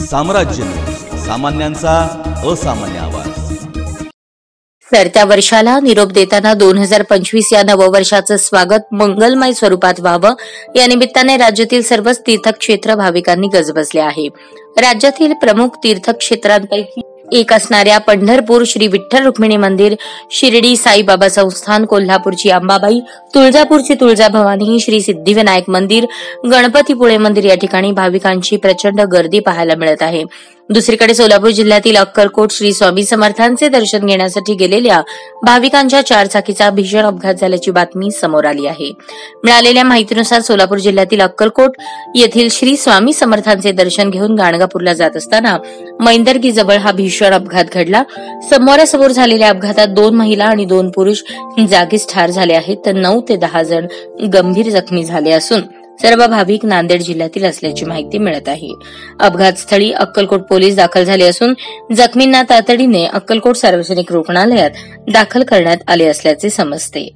साम्राज्य न्यूज, सामान्यांचा असामान्य आवाज। सरत्या वर्षाला निरोप देताना 2025 या नववर्षाचं स्वागत मंगलमय स्वरूपात व्हावं या निमित्ताने राज्यातील सर्वच तीर्थक्षेत्र भाविकांनी गजबजले आहे। राज्यातील प्रमुख तीर्थक्षेत्रांपैकी एक असणाऱ्या पंढरपूर श्री विठ्ठल रुक्मिणी मंदिर, शिर्डी साईबाबा संस्थान, कोल्हापूरची अंबाबाई, तुळजापूरची तुळजाभवानी, श्री सिद्धिविनायक मंदिर, गणपतीपुळे मंदिर या ठिकाणी भाविकांची प्रचंड गर्दी पाहायला मिळत आहे। दुसरीकडे सोलापूर जिल्ह्यातील अक्कलकोट श्री स्वामी समर्थांचे दर्शन घेण्यासाठी गेलेल्या भाविकांच्या चारचाकीचा भीषण अपघात झाल्याची बातमी समोर आली आहे। मिळालेल्या माहितीनुसार सोलापूर जिल्ह्यातील अक्कलकोट येथील श्री स्वामी समर्थांचे दर्शन घेऊन गाणगापूरला जात असताना मैंदर्गी जवळ हा भीषण अपघात घडला। समोरासमोर झालेल्या अपघातात 2 महिला आणि 2 पुरुष जागीच ठार झाले आहेत, तर 9 ते 10 जण गंभीर जखमी झाले असून सर्व भाविक नांदेड जिल्ह्यातील असल्याची माहिती मिळत आहे। अपघातस्थळी अक्कलकोट पोलीस दाखल झाले असून जखमींना तातडीने अक्कलकोट सार्वजनिक रुग्णालयात दाखल करण्यात आले असल्याचे समजते।